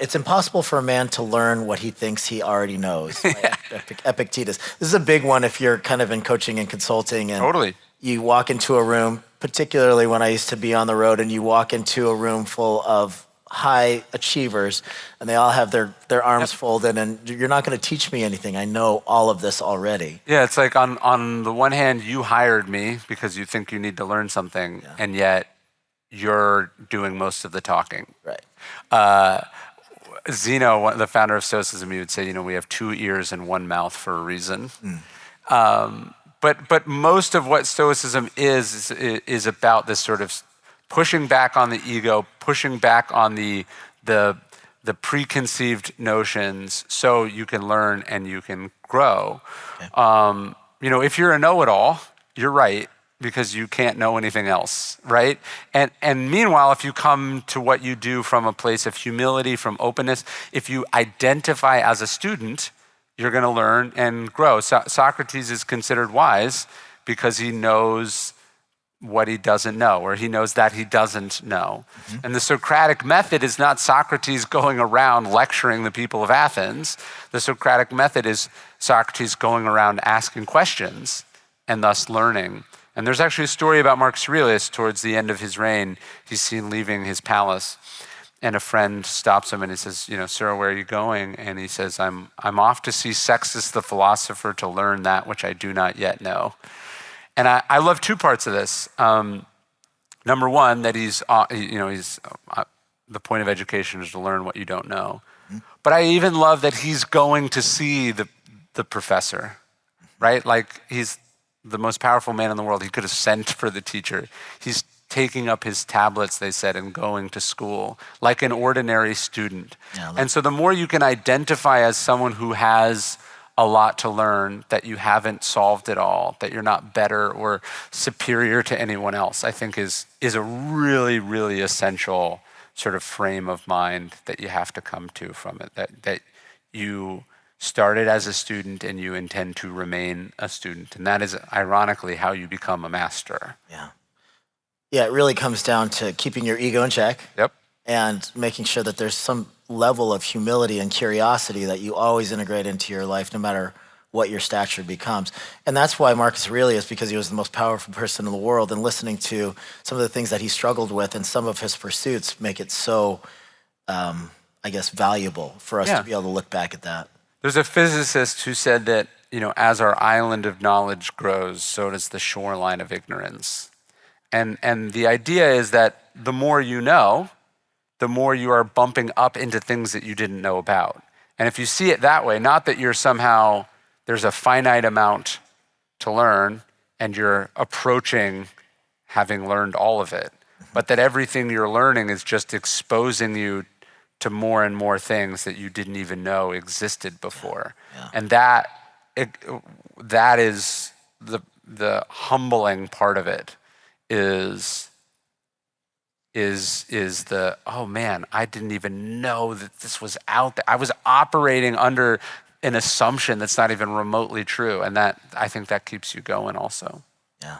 it's impossible for a man to learn what he thinks he already knows. By Epictetus. This is a big one if you're kind of in coaching and consulting and Totally. you walk into a room, particularly when I used to be on the road, and you walk into a room full of high achievers and they all have their arms folded, and you're not going to teach me anything. I know all of this already. Yeah, it's like on the one hand, you hired me because you think you need to learn something, and yet you're doing most of the talking. Right. Zeno, the founder of Stoicism, he would say, we have 2 ears and 1 mouth for a reason. But most of what Stoicism is about this sort of pushing back on the ego, pushing back on the preconceived notions so you can learn and you can grow. Okay. If you're a know-it-all, you're right, because you can't know anything else, right? And meanwhile, if you come to what you do from a place of humility, from openness, if you identify as a student, you're going to learn and grow. Socrates is considered wise because he knows what he doesn't know, or he knows that he doesn't know. Mm-hmm. And the Socratic method is not Socrates going around lecturing the people of Athens. The Socratic method is Socrates going around asking questions and thus learning. And there's actually a story about Marcus Aurelius towards the end of his reign. He's seen leaving his palace, and a friend stops him and he says, "Sir, where are you going?" And he says, I'm off to see Sextus the philosopher to learn that which I do not yet know." And I love 2 parts of this. Number one, that he's the point of education is to learn what you don't know. Mm-hmm. But I even love that he's going to see the professor, right? Like, he's the most powerful man in the world. He could have sent for the teacher. He's taking up his tablets, they said, and going to school like an ordinary student. Yeah, and so the more you can identify as someone who has a lot to learn, that you haven't solved it all, that you're not better or superior to anyone else, I think is a really, really essential sort of frame of mind that you have to come to from it, that you started as a student and you intend to remain a student. And that is ironically how you become a master. Yeah. Yeah, it really comes down to keeping your ego in check. Yep. And making sure that there's some level of humility and curiosity that you always integrate into your life, no matter what your stature becomes. And that's why Marcus Aurelius, because he was the most powerful person in the world, and listening to some of the things that he struggled with and some of his pursuits make it so, valuable for us to be able to look back at that. There's a physicist who said that, as our island of knowledge grows, so does the shoreline of ignorance. And the idea is that the more you know, the more you are bumping up into things that you didn't know about. And if you see it that way, not that you're somehow, there's a finite amount to learn and you're approaching having learned all of it, but that everything you're learning is just exposing you to more and more things that you didn't even know existed before. Yeah. And that is the humbling part of it, is the, oh man, I didn't even know that this was out there. I was operating under an assumption that's not even remotely true. And that, I think that keeps you going also. Yeah.